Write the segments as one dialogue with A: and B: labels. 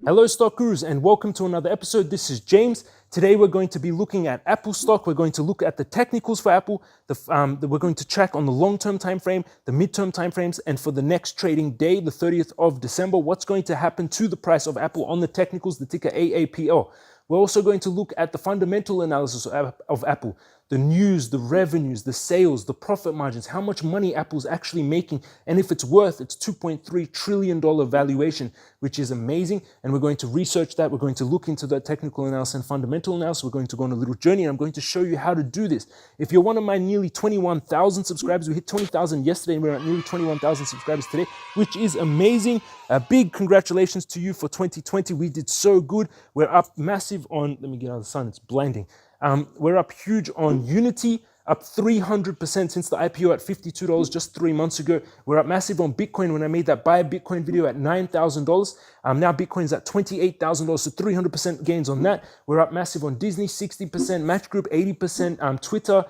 A: Hello stock gurus and welcome to another episode. This is James. Today we're going to be looking at Apple stock. We're going to look at the technicals for Apple. We're going to track on the long-term time frame, the mid-term time frames, and for the next trading day, the 30th of December, what's going to happen to the price of Apple on the technicals, the ticker AAPL. We're also going to look at the fundamental analysis of Apple, the news, the revenues, the sales, the profit margins, how much money Apple's actually making, and if it's worth its $2.3 trillion valuation, which is amazing. And we're going to research that. We're going to look into the technical analysis and fundamental analysis. We're going to go on a little journey, and I'm going to show you how to do this. If you're one of my nearly 21,000 subscribers, we hit 20,000 yesterday, and we're at nearly 21,000 subscribers today, which is amazing. A big congratulations to you for 2020. We did so good. We're up massive on, let me get out of the sun, it's blinding. We're up huge on Unity, up 300% since the IPO at $52 just 3 months ago. We're up massive on Bitcoin. When I made that buy Bitcoin video at $9,000, now Bitcoin's at $28,000, so 300% gains on that. We're up massive on Disney, 60%, Match Group, 80%, Twitter,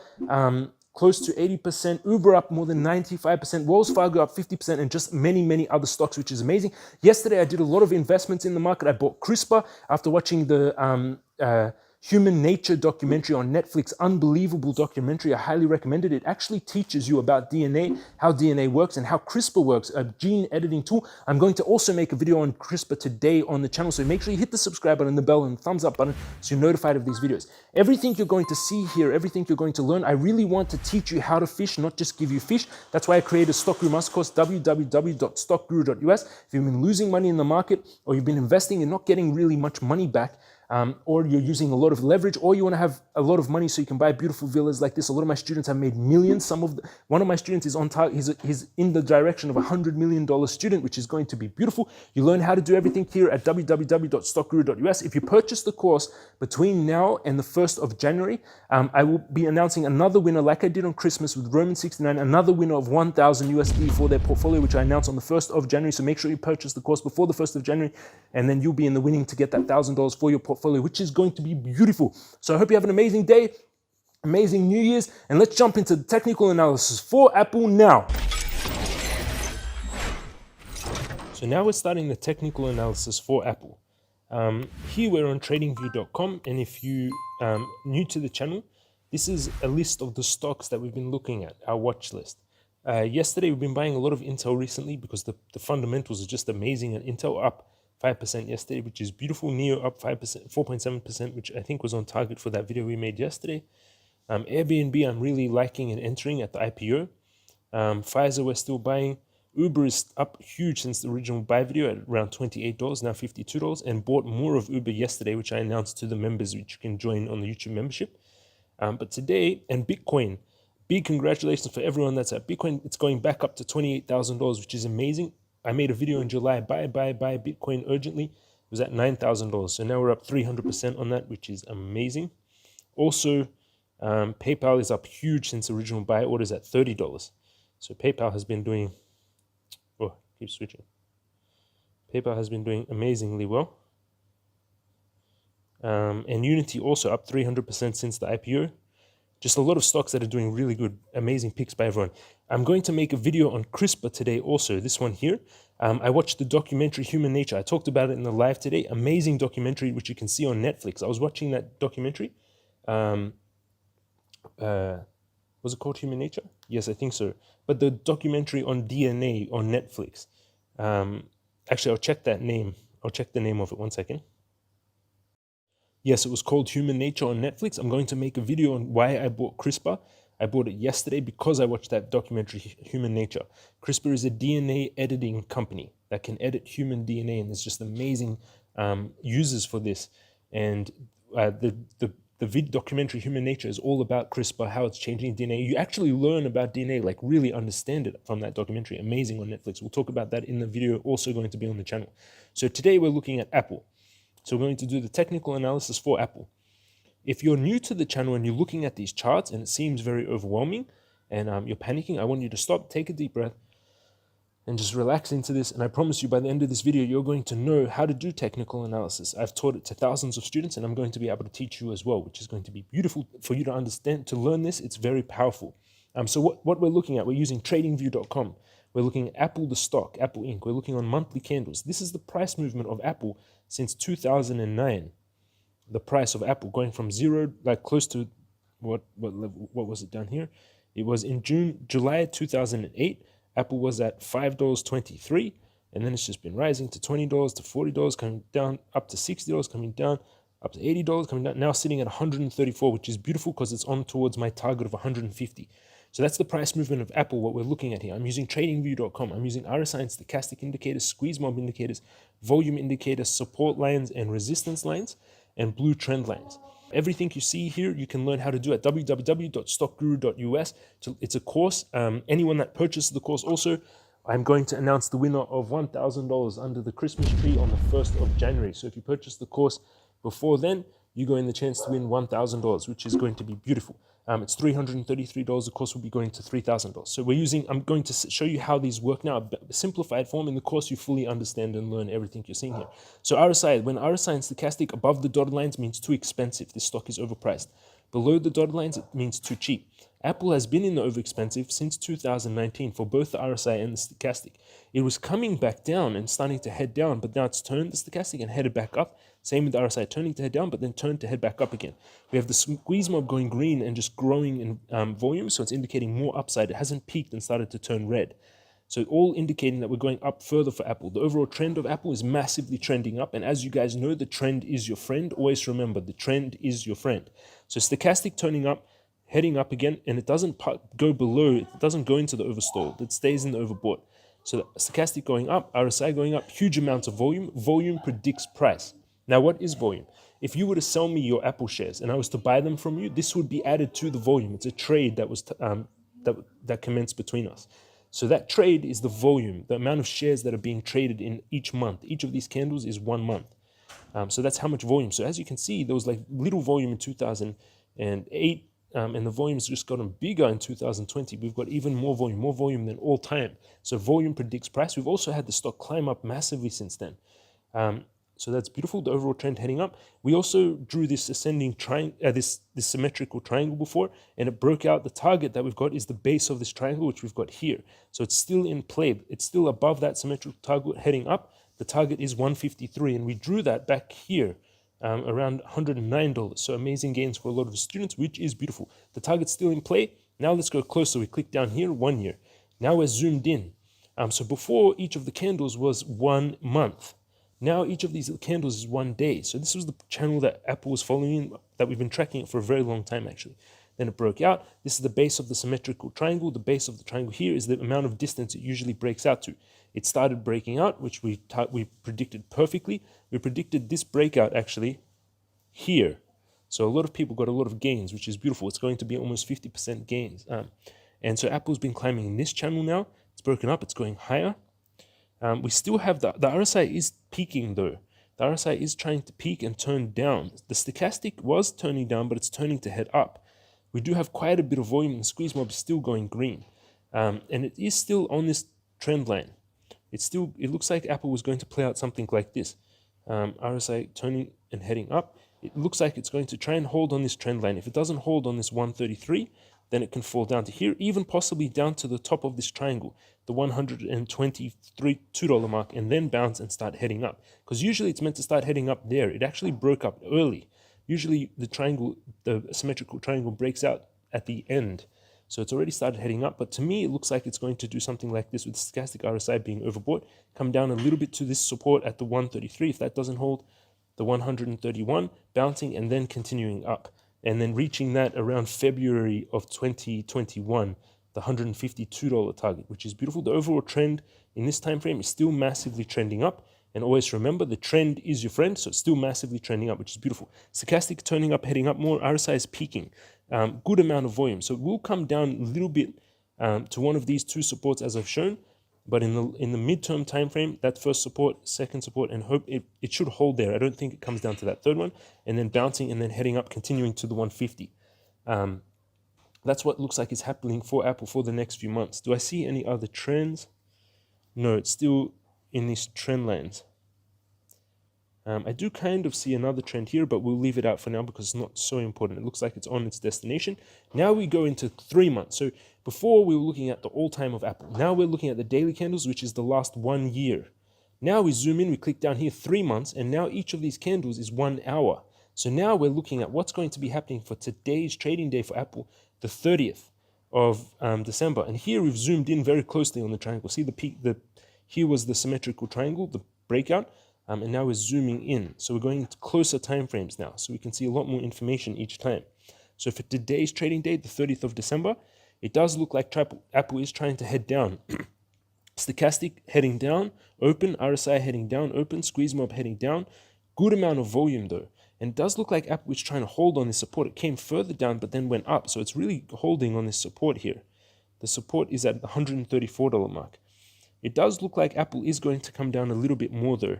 A: close to 80%, Uber up more than 95%, Wells Fargo up 50%, and just many, many other stocks, which is amazing. Yesterday, I did a lot of investments in the market. I bought CRISPR after watching the Human Nature documentary on Netflix. Unbelievable documentary. I highly recommend it. It actually teaches you about DNA, how DNA works, and how CRISPR works, a gene editing tool. I'm going to also make a video on CRISPR today on the channel, so make sure you hit the subscribe button, the bell, and the thumbs up button so you're notified of these videos. Everything you're going to see here, everything you're going to learn, I really want to teach you how to fish, not just give you fish. That's why I created a Stock Guru Master Course, www.stockguru.us. If you've been losing money in the market, or you've been investing and not getting really much money back, or you're using a lot of leverage, or you want to have a lot of money so you can buy beautiful villas like this. A lot of my students have made millions. One of my students is on target. He's in the direction of a $100 million student, which is going to be beautiful. You learn how to do everything here at www.stockguru.us. If you purchase the course between now and the 1st of January, I will be announcing another winner, like I did on Christmas with Roman 69, another winner of 1,000 USD for their portfolio, which I announced on the 1st of January. So make sure you purchase the course before the 1st of January, and then you'll be in the winning to get that $1,000 for your portfolio, which is going to be beautiful. So I hope you have an amazing day, amazing New Year's, and let's jump into the technical analysis for Apple now. So now we're starting the technical analysis for Apple. Here we're on tradingview.com, and if you new to the channel, this is a list of the stocks that we've been looking at, our watch list. Yesterday we've been buying a lot of Intel recently because the fundamentals are just amazing, and Intel up 5% yesterday, which is beautiful. Neo up 5%, 4.7%, which I think was on target for that video we made yesterday. Airbnb, I'm really liking and entering at the IPO. Pfizer, we're still buying. Uber is up huge since the original buy video at around $28, now $52, and bought more of Uber yesterday, which I announced to the members, which you can join on the YouTube membership. But today, and Bitcoin, big congratulations for everyone that's at Bitcoin. It's going back up to $28,000, which is amazing. I made a video in July, buy Bitcoin urgently. It was at $9,000. So now we're up 300% on that, which is amazing. Also, PayPal is up huge since original buy orders at $30. So PayPal has been doing, keep switching. PayPal has been doing amazingly well. And Unity also up 300% since the IPO. Just a lot of stocks that are doing really good, amazing picks by everyone. I'm going to make a video on CRISPR today also, this one here. I watched the documentary Human Nature. I talked about it in the live today. Amazing documentary, which you can see on Netflix. I was watching that documentary. Was it called Human Nature? Yes, I think so. But the documentary on DNA on Netflix. Actually, I'll check that name. I'll check the name of it, 1 second. Yes, it was called Human Nature on Netflix. I'm going to make a video on why I bought CRISPR. I bought it yesterday because I watched that documentary, Human Nature. CRISPR is a DNA editing company that can edit human DNA, and there's just amazing uses for this. And the documentary Human Nature is all about CRISPR, how it's changing DNA. You actually learn about DNA, like really understand it from that documentary. Amazing on Netflix. We'll talk about that in the video also going to be on the channel. So today we're looking at Apple. So we're going to do the technical analysis for Apple. If you're new to the channel and you're looking at these charts and it seems very overwhelming and you're panicking, I want you to stop, take a deep breath, and just relax into this. And I promise you by the end of this video, you're going to know how to do technical analysis. I've taught it to thousands of students, and I'm going to be able to teach you as well, which is going to be beautiful for you to understand, to learn this. It's very powerful. So what we're looking at, we're using tradingview.com. We're looking at Apple, the stock, Apple Inc. We're looking on monthly candles. This is the price movement of Apple since 2009. The price of Apple going from zero, like close to what was it down here? It was in July 2008. Apple was at $5.23, and then it's just been rising to $20 to $40, coming down up to $60, coming down up to $80, coming down, now sitting at 134, which is beautiful because it's on towards my target of 150. So that's the price movement of Apple, what we're looking at here. I'm using tradingview.com. I'm using RSI and stochastic indicators, squeeze mob indicators, volume indicators, support lines and resistance lines, and blue trend lines. Everything you see here, you can learn how to do at www.stockguru.us. It's a course. Anyone that purchases the course also, I'm going to announce the winner of $1,000 under the Christmas tree on the 1st of January. So if you purchase the course before then, you go in the chance to win $1,000, which is going to be beautiful. It's $333. The course will be going to $3,000. So I'm going to show you how these work now, a simplified form. In the course, you fully understand and learn everything you're seeing here. So RSI, when RSI and stochastic above the dotted lines means too expensive. This stock is overpriced. Below the dotted lines, it means too cheap. Apple has been in the overexpensive since 2019 for both the RSI and the stochastic. It was coming back down and starting to head down, but now it's turned the stochastic and headed back up. Same with the RSI, turning to head down, but then turned to head back up again. We have the squeeze mob going green and just growing in volume, so it's indicating more upside. It hasn't peaked and started to turn red. So all indicating that we're going up further for Apple. The overall trend of Apple is massively trending up. And as you guys know, the trend is your friend. Always remember, the trend is your friend. So stochastic turning up, heading up again, and it doesn't go below, it doesn't go into the overstalled. It stays in the overbought. So the stochastic going up, RSI going up, huge amounts of volume. Volume predicts price. Now, what is volume? If you were to sell me your Apple shares and I was to buy them from you, this would be added to the volume. It's a trade that was that commenced between us. So that trade is the volume, the amount of shares that are being traded in each month. Each of these candles is 1 month. So that's how much volume. So as you can see, there was like little volume in 2008, and the volume's just gotten bigger in 2020. We've got even more volume than all time. So volume predicts price. We've also had the stock climb up massively since then. So that's beautiful, the overall trend heading up. We also drew this ascending triangle, this symmetrical triangle before, and it broke out. The target that we've got is the base of this triangle, which we've got here. So it's still in play. It's still above that symmetrical target heading up. The target is 153, and we drew that back here around $109. So amazing gains for a lot of students, which is beautiful. The target's still in play. Now let's go closer. We click down here, 1 year. Now we're zoomed in. So before, each of the candles was 1 month. Now each of these candles is 1 day. So this was the channel that Apple was following, that we've been tracking it for a very long time actually. Then it broke out. This is the base of the symmetrical triangle. The base of the triangle here is the amount of distance it usually breaks out to. It started breaking out, which we predicted perfectly. We predicted this breakout actually here. So a lot of people got a lot of gains, which is beautiful. It's going to be almost 50% gains. And so Apple's been climbing in this channel now. It's broken up. It's going higher. We still have the RSI is peaking though. The RSI is trying to peak and turn down. The stochastic was turning down, but it's turning to head up. We do have quite a bit of volume, and the squeeze mob is still going green. And it is still on this trend line. It looks like Apple was going to play out something like this. RSI turning and heading up. It looks like it's going to try and hold on this trend line. If it doesn't hold on this 133, then it can fall down to here, even possibly down to the top of this triangle, the $123 mark, and then bounce and start heading up. Because usually it's meant to start heading up there. It actually broke up early. Usually the symmetrical triangle breaks out at the end. So it's already started heading up, but to me, it looks like it's going to do something like this with stochastic RSI being overbought, come down a little bit to this support at the 133. If that doesn't hold, the 131, bouncing and then continuing up, and then reaching that around February of 2021, the $152 target, which is beautiful. The overall trend in this time frame is still massively trending up. And always remember, the trend is your friend, so it's still massively trending up, which is beautiful. Stochastic turning up, heading up more. RSI is peaking. Good amount of volume. So it will come down a little bit to one of these two supports as I've shown. But in the midterm time frame, that first support, second support, and hope it should hold there. I don't think it comes down to that third one. And then bouncing and then heading up, continuing to the 150. That's what looks like is happening for Apple for the next few months. Do I see any other trends? No, it's still in these trend lines. I do kind of see another trend here, but we'll leave it out for now because it's not so important. It looks like it's on its destination. Now we go into 3 months. So before we were looking at the all-time of Apple. Now we're looking at the daily candles, which is the last 1 year. Now we zoom in, we click down here 3 months, and now each of these candles is 1 hour. So now we're looking at what's going to be happening for today's trading day for Apple, the 30th of December. And here we've zoomed in very closely on the triangle. See the peak, here was the symmetrical triangle, the breakout. And now we're zooming in. So we're going to closer time frames now. So we can see a lot more information each time. So for today's trading day, the 30th of December, it does look like Apple is trying to head down. Stochastic heading down, open, RSI heading down, open, squeeze mob heading down. Good amount of volume though. And it does look like Apple is trying to hold on this support. It came further down, but then went up. So it's really holding on this support here. The support is at the $134 mark. It does look like Apple is going to come down a little bit more though.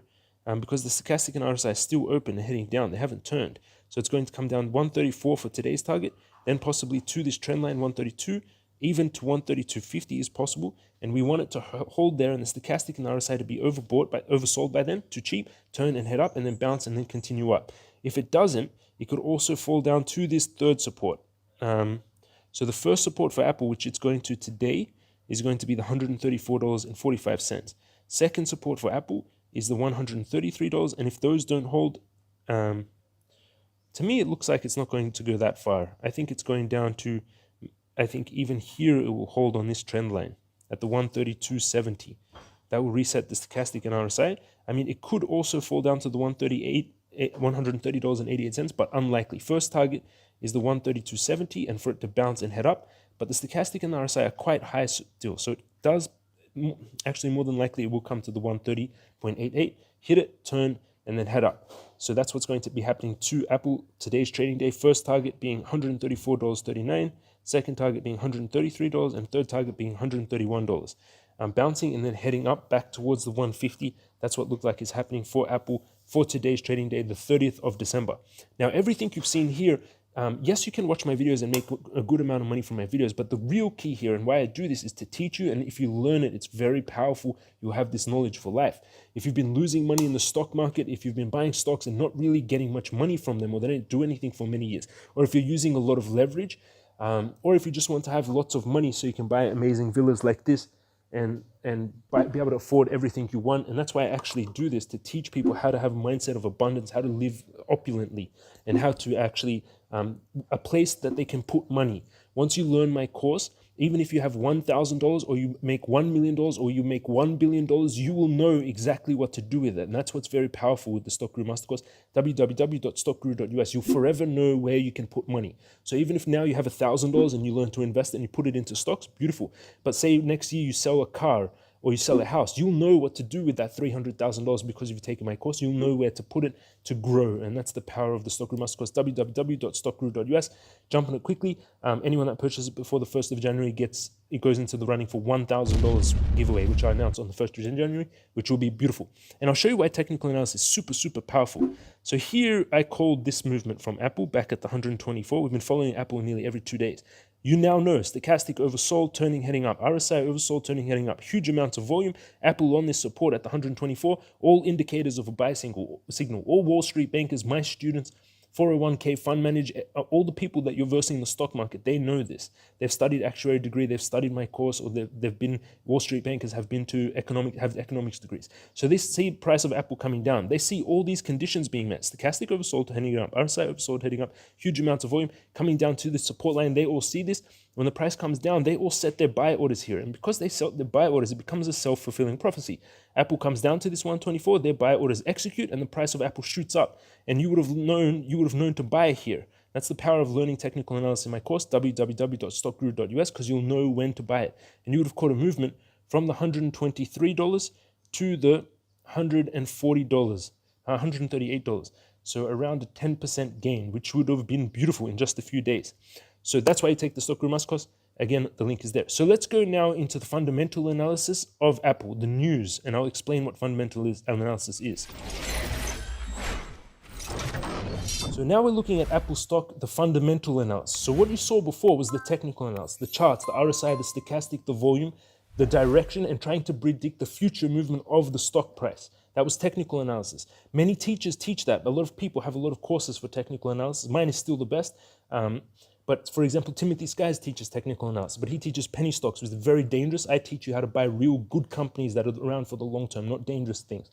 A: Because the stochastic and RSI is still open and heading down. They haven't turned. So it's going to come down 134 for today's target, then possibly to this trend line 132, even to 132.50 is possible. And we want it to hold there and the stochastic and RSI to be oversold by then, too cheap, turn and head up and then bounce and then continue up. If it doesn't, it could also fall down to this third support. So the first support for Apple, which it's going to today, is going to be the $134.45. Second support for Apple is the $133, and if those don't hold, to me it looks like it's not going to go that far. I think it's going down to, I think even here it will hold on this trend line at the 132.70. That will reset the stochastic and RSI. I mean, it could also fall down to the $130.88, but unlikely. First target is the 132.70, and for it to bounce and head up, but the stochastic and RSI are quite high still, so it does. Actually, more than likely, it will come to the 130.88, hit it, turn, and then head up. So that's what's going to be happening to Apple today's trading day. First target being $134.39, second target being $133, and third target being $131. Bouncing and then heading up back towards the 150. That's what looked like is happening for Apple for today's trading day, the 30th of December. Now, everything you've seen here, yes, you can watch my videos and make a good amount of money from my videos, but the real key here and why I do this is to teach you. And if you learn it, it's very powerful. You'll have this knowledge for life. If you've been losing money in the stock market, if you've been buying stocks and not really getting much money from them, or they don't do anything for many years, or if you're using a lot of leverage, or if you just want to have lots of money so you can buy amazing villas like this and be able to afford everything you want. And that's why I actually do this, to teach people how to have a mindset of abundance, how to live opulently, and how to actually a place that they can put money. Once you learn my course, even if you have $1,000 or you make $1 million or you make $1 billion, you will know exactly what to do with it. And that's what's very powerful with the Stock Guru Mastercourse, www.stockguru.us. You'll forever know where you can put money. So even if now you have $1,000 and you learn to invest and you put it into stocks, beautiful. But say next year you sell a car or you sell a house, you'll know what to do with that $300,000 because you've taken my course. You'll know where to put it to grow. And that's the power of the Stock Guru Mastercourse, www.stockguru.us. Jump on it quickly. Anyone that purchases it before the 1st of January it goes into the running for $1,000 giveaway, which I announced on the 1st of January, which will be beautiful. And I'll show you why technical analysis is super, super powerful. So here I called this movement from Apple back at the 124. We've been following Apple nearly every 2 days. You now know stochastic oversold, turning, heading up. RSI oversold, turning, heading up. Huge amounts of volume. Apple on this support at the 124. All indicators of a buy signal. All Wall Street bankers, my students, 401k fund manager, all the people that you're versing in the stock market, they know this. They've studied actuary degree, they've studied my course, or they've been, Wall Street bankers have been to have economics degrees. So they see price of Apple coming down. They see all these conditions being met. Stochastic oversold, heading up. RSI oversold, heading up. Huge amounts of volume coming down to the support line. They all see this. When the price comes down, they all set their buy orders here. And because they set their buy orders, it becomes a self-fulfilling prophecy. Apple comes down to this 124, their buy orders execute, and the price of Apple shoots up. And you would have known to buy here. That's the power of learning technical analysis in my course, www.stockguru.us, because you'll know when to buy it. And you would have caught a movement from the $123 to the $140, $138. So around a 10% gain, which would have been beautiful in just a few days. So that's why you take the Stock Guru Mastercourse. Again, the link is there. So let's go now into the fundamental analysis of Apple, the news, and I'll explain what fundamental analysis is. So now we're looking at Apple stock, the fundamental analysis. So what you saw before was the technical analysis, the charts, the RSI, the stochastic, the volume. the direction and trying to predict the future movement of the stock price. That was technical analysis. Many teachers teach that. A lot of people have a lot of courses for technical analysis. Mine is still the best. But for example, Timothy Skies teaches technical analysis, but he teaches penny stocks, which is very dangerous. I teach you how to buy real good companies that are around for the long term, not dangerous things.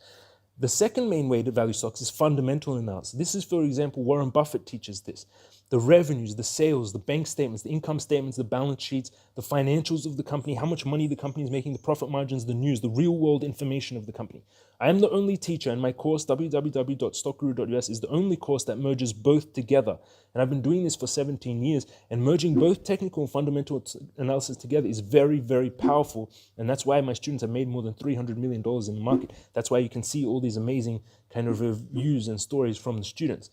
A: The second main way to value stocks is fundamental analysis. This is, for example, Warren Buffett teaches this. The revenues, the sales, the bank statements, the income statements, the balance sheets, the financials of the company, how much money the company is making, the profit margins, the news, the real world information of the company. I am the only teacher, and my course, www.stockguru.us, is the only course that merges both together. And I've been doing this for 17 years, and merging both technical and fundamental analysis together is very, very powerful. And that's why my students have made more than $300 million in the market. That's why you can see all these amazing kind of reviews and stories from the students.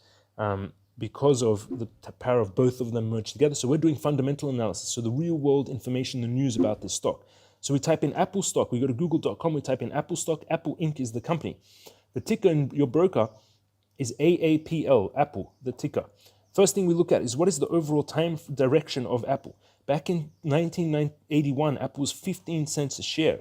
A: Because of the power of both of them merged together. So we're doing fundamental analysis. So the real world information, the news about this stock. So we type in Aapl stock. We go to google.com. We type in Aapl stock. Aapl Inc. is the company. The ticker in your broker is AAPL, Aapl, the ticker. First thing we look at is what is the overall time direction of Aapl. Back in 1981, Aapl was 15 cents a share.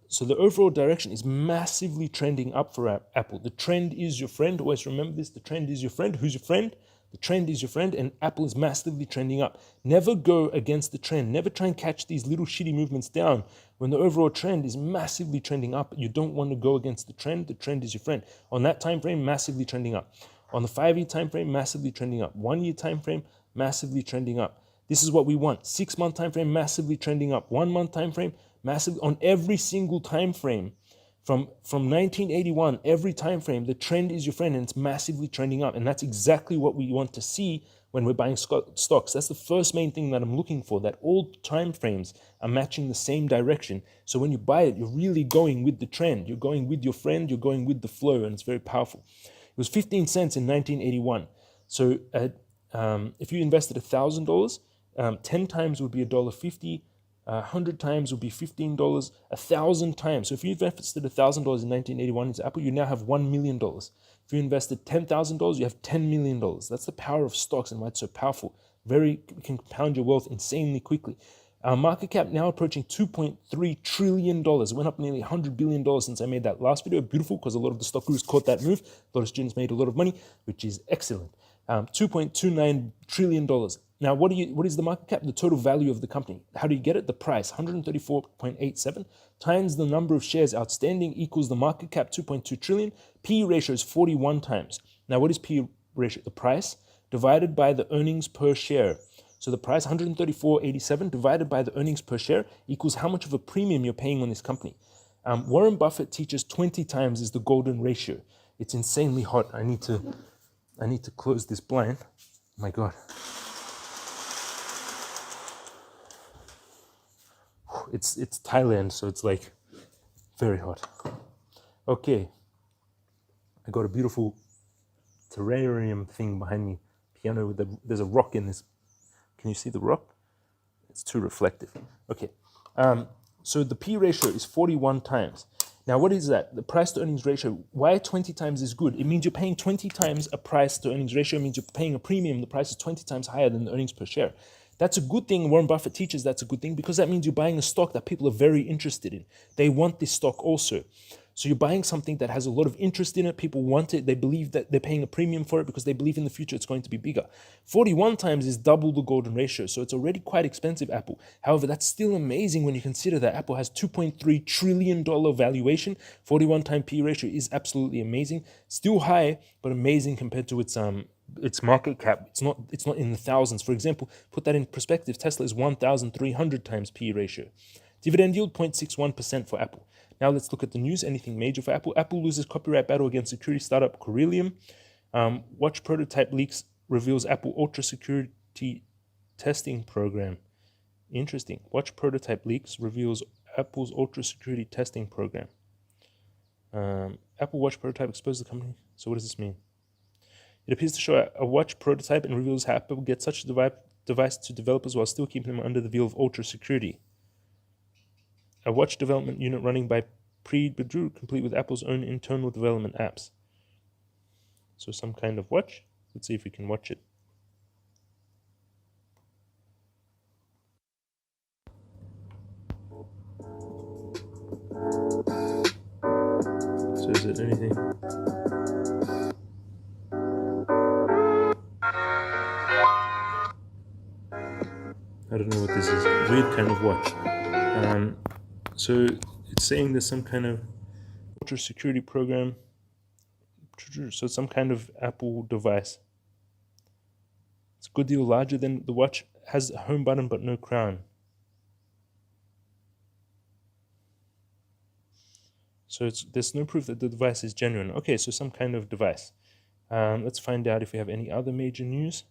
A: So the overall direction is massively trending up for Aapl. The trend is your friend. Always remember this. The trend is your friend. Who's your friend? The trend is your friend, and Aapl is massively trending up. Never go against the trend. Never try and catch these little shitty movements down when the overall trend is massively trending up. You don't want to go against the trend. The trend is your friend. On that time frame, massively trending up. On the 5-year time frame, massively trending up. 1-year time frame, massively trending up. This is what we want. 6-month time frame, massively trending up. 1-month time frame, massively on every single time frame. From 1981, every time frame, the trend is your friend, and it's massively trending up. And that's exactly what we want to see when we're buying stocks. That's the first main thing that I'm looking for, that all time frames are matching the same direction. So when you buy it, you're really going with the trend. You're going with your friend. You're going with the flow, and it's very powerful. It was 15 cents in 1981. So if you invested $1,000, 10 times would be $1.50. 100 times would be $15, 1,000 times. So if you invested $1,000 in 1981 into Aapl, you now have $1 million. If you invested $10,000, you have $10 million. That's the power of stocks and why it's so powerful. It can compound your wealth insanely quickly. Our market cap now approaching $2.3 trillion. It went up nearly $100 billion since I made that last video. Beautiful, because a lot of the stock gurus caught that move. A lot of students made a lot of money, which is excellent. $2.29 trillion. Now, what is the market cap? The total value of the company. How do you get it? The price, 134.87 times the number of shares outstanding equals the market cap, 2.2 trillion. P ratio is 41 times. Now, what is P ratio? The price divided by the earnings per share. So the price, 134.87 divided by the earnings per share equals how much of a premium you're paying on this company. Warren Buffett teaches 20 times is the golden ratio. It's insanely hot. I need to close this blind. Oh my God. It's Thailand, so it's like very hot. Okay. I got a beautiful terrarium thing behind me. Piano with there's a rock in this. Can you see the rock? It's too reflective. Okay. So the P ratio is 41 times. Now, what is that? The price to earnings ratio. Why 20 times is good? It means you're paying 20 times a price to earnings ratio. It means you're paying a premium. The price is 20 times higher than the earnings per share. That's a good thing. Warren Buffett teaches that's a good thing because that means you're buying a stock that people are very interested in. They want this stock also. So you're buying something that has a lot of interest in it. People want it. They believe that they're paying a premium for it because they believe in the future it's going to be bigger. 41 times is double the golden ratio. So it's already quite expensive, Aapl. However, that's still amazing when you consider that Aapl has $2.3 trillion valuation. 41 time P ratio is absolutely amazing. Still high, but amazing compared to its market cap. It's not in the thousands. For example, put that in perspective. Tesla is 1,300 times P ratio. Dividend yield 0.61% for Aapl. Now let's look at the news. Anything major for Aapl? Aapl loses copyright battle against security startup Corellium. Watch prototype leaks reveals Aapl ultra security testing program. Interesting. Watch prototype leaks reveals Apple's ultra security testing program. Aapl watch prototype exposes the company. So what does this mean? It appears to show a watch prototype and reveals how Apple gets such a device to developers while still keeping them under the veil of ultra security. A watch development unit running by Bedrew, complete with Apple's own internal development apps. So some kind of watch. Let's see if we can watch it. So is it anything? I don't know what this is. Weird kind of watch. So it's saying there's some kind of ultra security program. So it's some kind of Apple device. It's a good deal larger than the watch. Has a home button but no crown. So there's no proof that the device is genuine. Okay, so some kind of device. Let's find out if we have any other major news.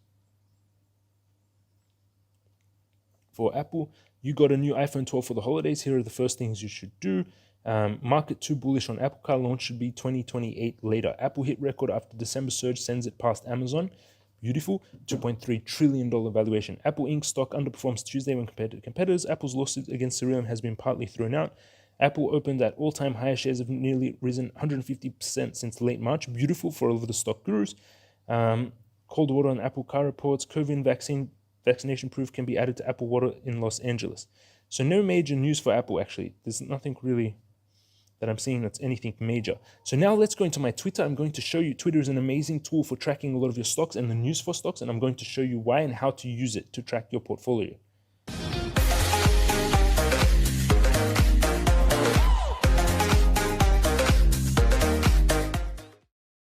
A: For Apple, you got a new iPhone 12 for the holidays. Here are the first things you should do. Market too bullish on Apple Car launch should be 2028 later. Apple hit record after December surge sends it past Amazon. Beautiful. $2.3 trillion valuation. Apple Inc. stock underperforms Tuesday when compared to competitors. Apple's lawsuit against Ceridian has been partly thrown out. Apple opened at all-time high. Shares have nearly risen 150% since late March. Beautiful for all of the stock gurus. Cold water on Apple Car reports. COVID vaccination proof can be added to Apple Water in Los Angeles. So no major news for Apple, actually. There's nothing really that I'm seeing that's anything major. So now let's go into my Twitter. I'm going to show you Twitter is an amazing tool for tracking a lot of your stocks and the news for stocks, and I'm going to show you why and how to use it to track your portfolio.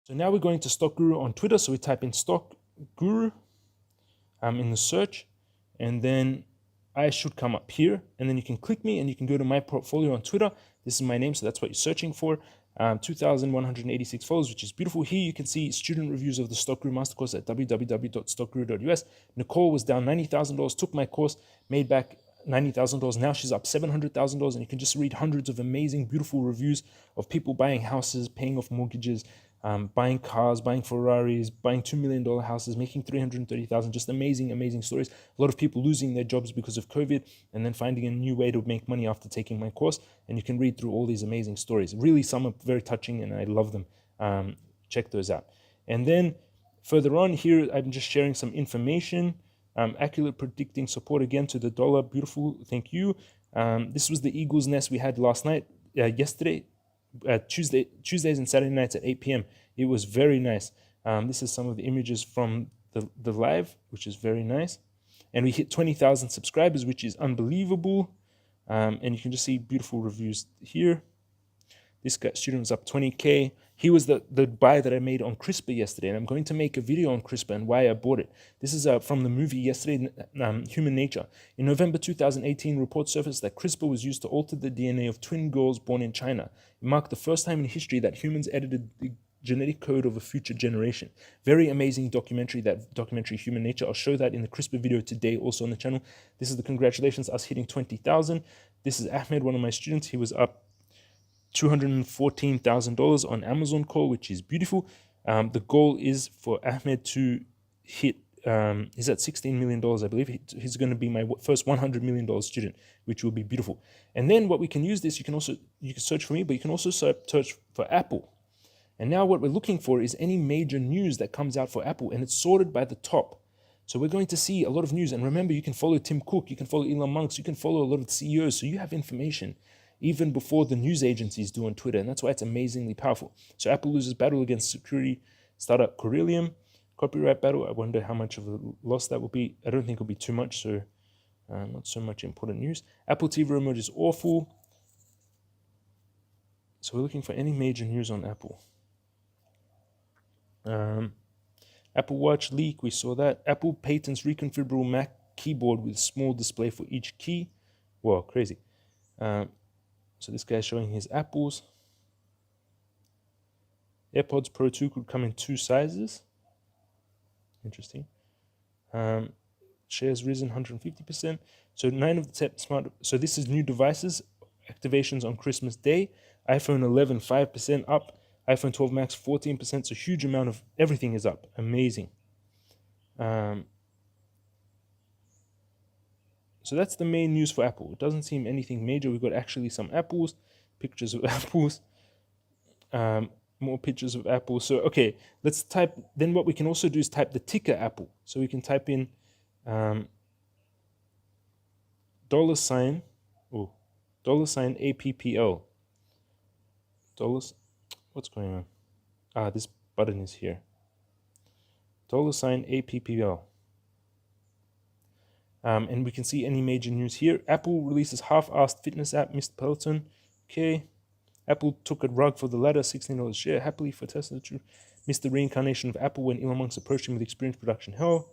A: So now we're going to Stock Guru on Twitter. So we type in Stock Guru in the search, and then I should come up here, and then you can click me and you can go to my portfolio on Twitter. This is my name, so that's what you're searching for. 2,186 followers, which is beautiful. Here you can see student reviews of the Stock Guru Mastercourse at www.stockguru.us. Nicole was down $90,000, took my course, made back $90,000. Now she's up $700,000, and you can just read hundreds of amazing, beautiful reviews of people buying houses, paying off mortgages, buying cars, buying Ferraris, buying $2 million houses, making $330,000. Just amazing, amazing stories. A lot of people losing their jobs because of COVID and then finding a new way to make money after taking my course. And you can read through all these amazing stories. Really, some are very touching and I love them. Check those out. And then further on here, I'm just sharing some information. Accurate predicting support again to the dollar. Beautiful. Thank you. This was the Eagle's Nest we had last night, yesterday. Tuesdays and Saturday nights at 8 p.m. It was very nice. This is some of the images from the live, which is very nice. And we hit 20,000 subscribers, which is unbelievable. And you can just see beautiful reviews here. This guy, student was up 20K. He was the buy that I made on CRISPR yesterday, and I'm going to make a video on CRISPR and why I bought it. This is from the movie yesterday, Human Nature. In November 2018, reports surfaced that CRISPR was used to alter the DNA of twin girls born in China. It marked the first time in history that humans edited the genetic code of a future generation. Very amazing documentary, that documentary Human Nature. I'll show that in the CRISPR video today, also on the channel. This is the congratulations, us hitting 20,000. This is Ahmed, one of my students. He was up $214,000 on Amazon call, which is beautiful. The goal is for Ahmed to hit, he's at $16 million, I believe. He's going to be my first $100 million student, which will be beautiful. And then what we can use this, you can search for me, but you can also search for Apple. And now what we're looking for is any major news that comes out for Apple, and it's sorted by the top. So we're going to see a lot of news. And remember, you can follow Tim Cook, you can follow Elon Musk, you can follow a lot of the CEOs, so you have information even before the news agencies do on Twitter, and that's why it's amazingly powerful. So Apple loses battle against security startup Corellium, copyright battle. I wonder how much of a loss that will be. I don't think it'll be too much, so not so much important news. Apple TV remote is awful. So we're looking for any major news on Apple. Apple Watch leak, we saw that. Apple patents reconfigurable Mac keyboard with small display for each key. Wow, crazy. So this guy's showing his Apples. AirPods Pro 2 could come in 2 sizes. Interesting. Shares risen 150%. So 9 of the 10 smart. So this is new devices activations on Christmas Day. iPhone 11 5% up. iPhone 12 Max 14%. So huge amount of everything is up. Amazing. So that's the main news for Apple. It doesn't seem anything major. We've got actually some apples, pictures of apples, more pictures of apples. So, okay, let's type. Then what we can also do is type the ticker Apple. So we can type in $APPL. Dollars. What's going on? Ah, this button is here. $APPL. And we can see any major news here. Apple releases half-assed fitness app, missed Peloton. Okay. Apple took a rug for the latter, $16 share. Happily for Tesla, true. Missed the reincarnation of Apple when Elon Musk approached him with experience production hell.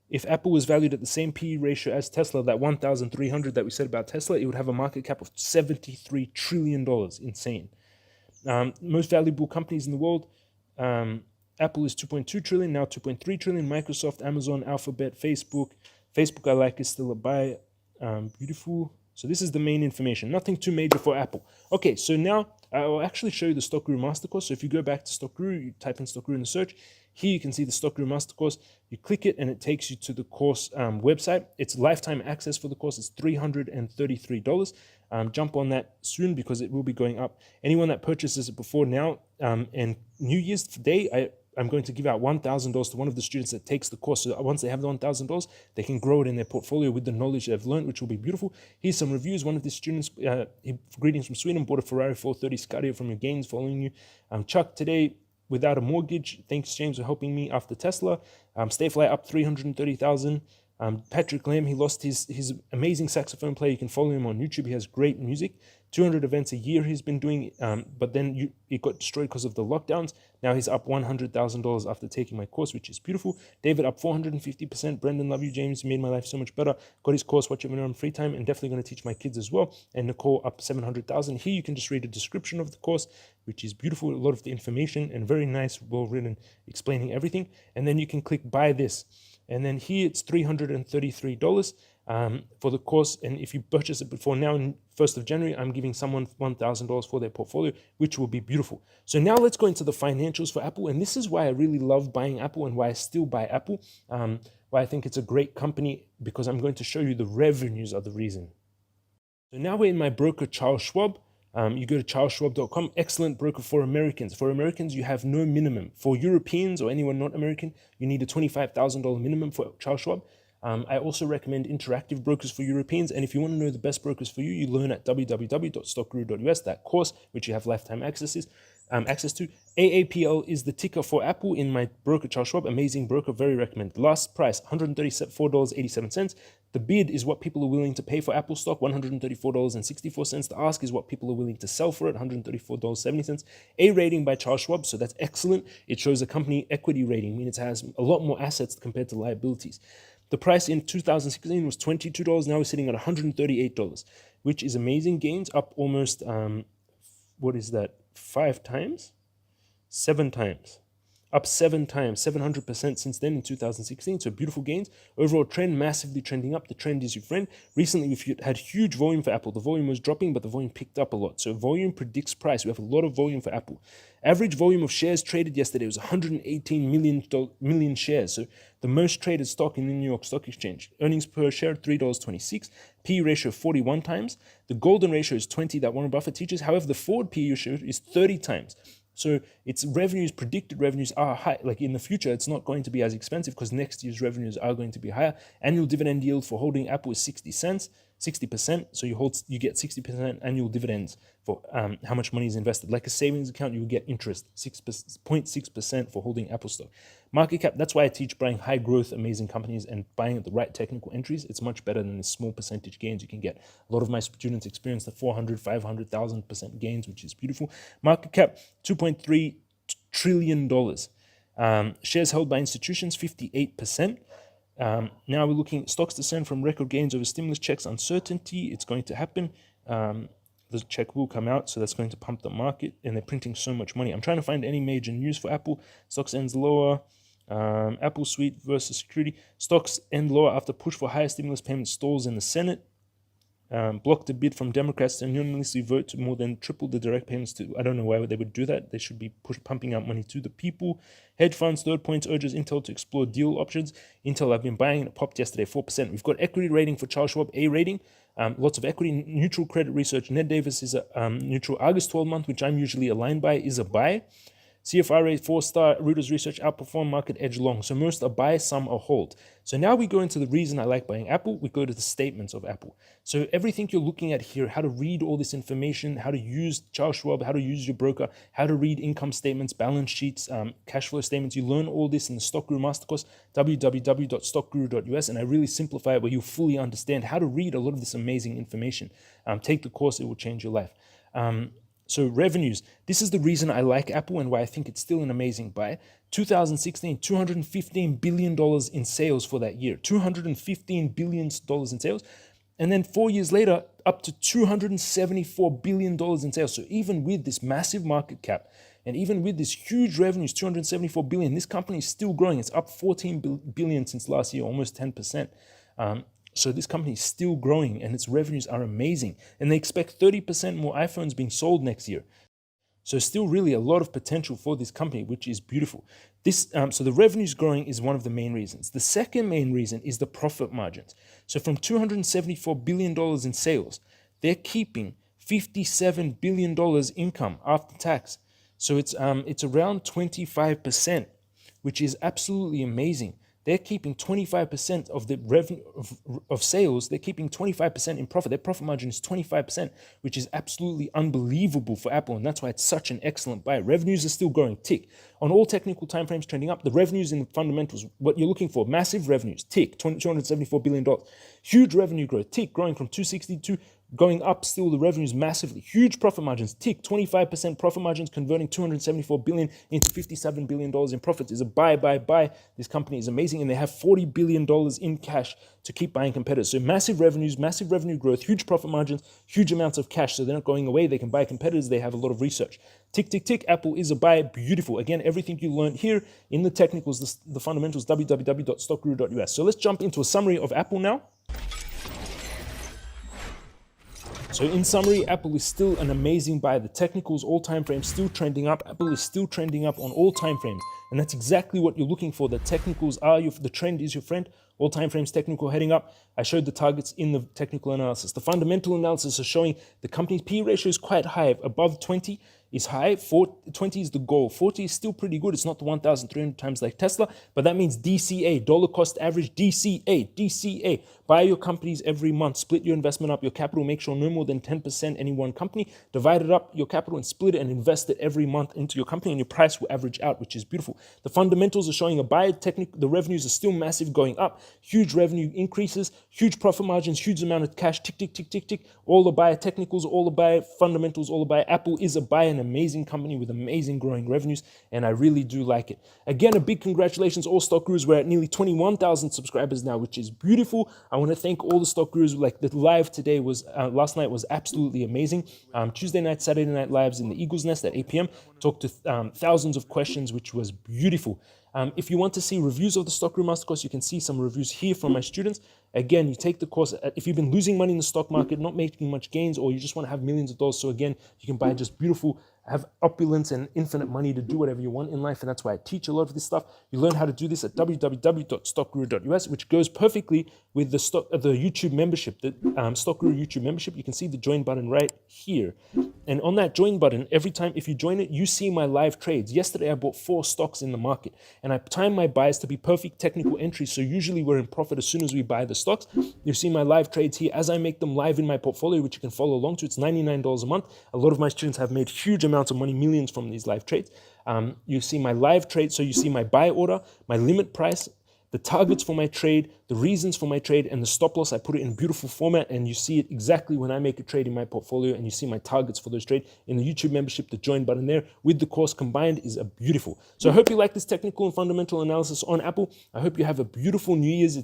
A: If Apple was valued at the same PE ratio as Tesla, that 1,300 that we said about Tesla, it would have a market cap of $73 trillion. Insane. Most valuable companies in the world. Apple is 2.2 trillion, now 2.3 trillion. Microsoft, Amazon, Alphabet, Facebook. Facebook I like is still a buy. Beautiful. So this is the main information. Nothing too major for Apple. Okay, so now I'll actually show you the Stock Guru Mastercourse. So if you go back to Stock Guru, you type in Stock Guru in the search. Here you can see the Stock Guru Mastercourse. You click it and it takes you to the course website. It's lifetime access for the course. It's $333. Jump on that soon because it will be going up. Anyone that purchases it before now and New Year's Day, I'm going to give out $1,000 to one of the students that takes the course. So once they have the $1,000, they can grow it in their portfolio with the knowledge they've learned, which will be beautiful. Here's some reviews. One of the students, greetings from Sweden, bought a Ferrari 430 Scario from your gains, following you. Chuck, today, without a mortgage. Thanks, James, for helping me after Tesla. Stayfly up 330,000. Patrick Lamb, he lost his amazing saxophone player. You can follow him on YouTube. He has great music. 200 events a year he's been doing, but then it got destroyed because of the lockdowns. Now he's up $100,000 after taking my course, which is beautiful. David up 450%. Brendan, love you, James. Made my life so much better. Got his course, watch it when I'm free time, and definitely going to teach my kids as well. And Nicole up 700,000. Here you can just read a description of the course, which is beautiful. A lot of the information and very nice, well written, explaining everything. And then you can click buy this. And then here it's $333 for the course. And if you purchase it before now, in 1st of January, I'm giving someone $1,000 for their portfolio, which will be beautiful. So now let's go into the financials for Apple. And this is why I really love buying Apple and why I still buy Apple. Why I think it's a great company, because I'm going to show you the revenues are the reason. So now we're in my broker, Charles Schwab. You go to charlesschwab.com, excellent broker for Americans. For Americans, you have no minimum. For Europeans or anyone not American, you need a $25,000 minimum for Charles Schwab. I also recommend interactive brokers for Europeans. And if you want to know the best brokers for you, you learn at www.stockguru.us, that course, which you have lifetime access to. AAPL is the ticker for Apple in my broker, Charles Schwab. Amazing broker, very recommended. Last price, $134.87. The bid is what people are willing to pay for Apple stock, $134.64. The ask is what people are willing to sell for it, $134.70. A rating by Charles Schwab, so that's excellent. It shows a company equity rating, meaning it has a lot more assets compared to liabilities. The price in 2016 was $22. Now we're sitting at $138, which is amazing gains, up almost, 5 times? 7 times. Up 7 times, 700% since then in 2016. So beautiful gains. Overall trend, massively trending up. The trend is your friend. Recently, we've had huge volume for Apple. The volume was dropping, but the volume picked up a lot. So volume predicts price. We have a lot of volume for Apple. Average volume of shares traded yesterday was 118 million shares. So the most traded stock in the New York Stock Exchange. Earnings per share, $3.26. P ratio 41 times. The golden ratio is 20 that Warren Buffett teaches. However, the forward P ratio is 30 times. So its revenues, predicted revenues are high. Like in the future, it's not going to be as expensive because next year's revenues are going to be higher. Annual dividend yield for holding Apple is 60 cents, 60%. So you get 60% annual dividends for how much money is invested. Like a savings account, you will get interest, 0.6% for holding Apple stock. Market cap, that's why I teach buying high growth, amazing companies and buying at the right technical entries. It's much better than the small percentage gains you can get. A lot of my students experience the 400, 500,000% gains, which is beautiful. Market cap, $2.3 trillion. Shares held by institutions, 58%. Now we're looking at stocks descend from record gains over stimulus checks, uncertainty. It's going to happen. The check will come out, so that's going to pump the market, and they're printing so much money. I'm trying to find any major news for Apple. Stocks ends lower. Apple Suite versus security. Stocks end lower after push for higher stimulus payments stalls in the Senate. Blocked a bid from Democrats to unanimously vote to more than triple the direct payments to. I don't know why they would do that. They should be pumping out money to the people. Hedge funds, Third Point urges Intel to explore deal options. Intel, I've been buying, and it popped yesterday, 4%. We've got equity rating for Charles Schwab, A rating. Lots of equity, neutral credit research. Ned Davis is a neutral. August 12 month, which I'm usually aligned by, is a buy. CFRA 4-star, Reuters Research outperform market edge long. So most are buy, some are hold. So now we go into the reason I like buying Apple. We go to the statements of Apple. So everything you're looking at here, how to read all this information, how to use Charles Schwab, how to use your broker, how to read income statements, balance sheets, cash flow statements. You learn all this in the Stock Guru Mastercourse, www.stockguru.us, and I really simplify it where you fully understand how to read a lot of this amazing information. Take the course, it will change your life. So revenues, this is the reason I like Apple and why I think it's still an amazing buy. 2016, $215 billion in sales for that year, $215 billion in sales. And then 4 years later, up to $274 billion in sales. So even with this massive market cap and even with this huge revenues, $274 billion, this company is still growing. It's up $14 billion since last year, almost 10%. So this company is still growing and its revenues are amazing. And they expect 30% more iPhones being sold next year. So still really a lot of potential for this company, which is beautiful. So the revenues growing is one of the main reasons. The second main reason is the profit margins. So from $274 billion in sales, they're keeping $57 billion income after tax. So it's around 25%, which is absolutely amazing. They're keeping 25% of the revenue of sales. They're keeping 25% in profit. Their profit margin is 25%, which is absolutely unbelievable for Apple. And that's why it's such an excellent buy. Revenues are still growing, tick. On all technical timeframes trending up, the revenues in the fundamentals, what you're looking for, massive revenues, tick, $274 billion. Huge revenue growth, tick, growing from 262, going up still the revenues massively. Huge profit margins, tick, 25% profit margins, converting $274 billion into $57 billion in profits is a buy. This company is amazing and they have $40 billion in cash to keep buying competitors. So massive revenues, massive revenue growth, huge profit margins, huge amounts of cash. So they're not going away. They can buy competitors. They have a lot of research. Tick, tick, tick. Apple is a buy. Beautiful. Again, everything you learned here in the technicals, the fundamentals, www.stockguru.us. So let's jump into a summary of Apple now. So in summary, Apple is still an amazing buy. The technicals, all time frames, still trending up. Apple is still trending up on all time frames. And that's exactly what you're looking for. The technicals are the trend is your friend. All time frames, technical heading up. I showed the targets in the technical analysis. The fundamental analysis is showing the company's P ratio is quite high. Above 20 is high. 20 is the goal. 40 is still pretty good. It's not the 1,300 times like Tesla, but that means DCA, dollar cost average, DCA. Buy your companies every month. Split your investment up, your capital. Make sure no more than 10% any one company. Divide it up, your capital, and split it and invest it every month into your company, and your price will average out, which is beautiful. The fundamentals are showing a buy. The revenues are still massive, going up. Huge revenue increases, huge profit margins, huge amount of cash. Tick, tick, tick, tick, tick. All the buy. Technicals, all the buy. Fundamentals, all the buy. Apple is a buy, an amazing company with amazing growing revenues, and I really do like it. Again, a big congratulations, all stock gurus. We're at nearly 21,000 subscribers now, which is beautiful. I want to thank all the stock gurus. Like the live today was, last night was absolutely amazing. Tuesday night, Saturday night lives in the Eagle's Nest at 8 p.m. Talked to thousands of questions, which was beautiful. If you want to see reviews of the Stock Guru Mastercourse, you can see some reviews here from my students. Again, you take the course. If you've been losing money in the stock market, not making much gains, or you just want to have millions of dollars, so again, you can buy just beautiful, have opulence and infinite money to do whatever you want in life. And that's why I teach a lot of this stuff. You learn how to do this at www.stockguru.us, which goes perfectly with the YouTube membership, the Stock Guru YouTube membership. You can see the join button right here. And on that join button, every time if you join it, you see my live trades. Yesterday, I bought 4 stocks in the market and I time my buys to be perfect technical entries. So usually we're in profit as soon as we buy the stocks. You see my live trades here as I make them live in my portfolio, which you can follow along to. It's $99 a month. A lot of my students have made huge amounts of money, millions from these live trades. You see my live trade. So you see my buy order, my limit price, the targets for my trade, the reasons for my trade, and the stop loss. I put it in beautiful format, and you see it exactly when I make a trade in my portfolio, and you see my targets for those trades in the YouTube membership. The join button there with the course combined is a beautiful. So I hope you like this technical and fundamental analysis on Apple. I hope you have a beautiful New Year's.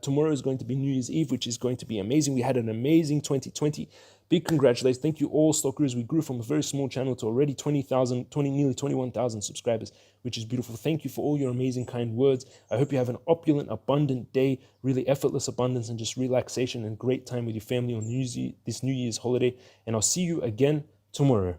A: Tomorrow is going to be New Year's Eve, which is going to be amazing. We had an amazing 2020. Big congratulations. Thank you all, stock gurus. We grew from a very small channel to already nearly 21,000 subscribers, which is beautiful. Thank you for all your amazing, kind words. I hope you have an opulent, abundant day, really effortless abundance and just relaxation and great time with your family on this New Year's holiday. And I'll see you again tomorrow.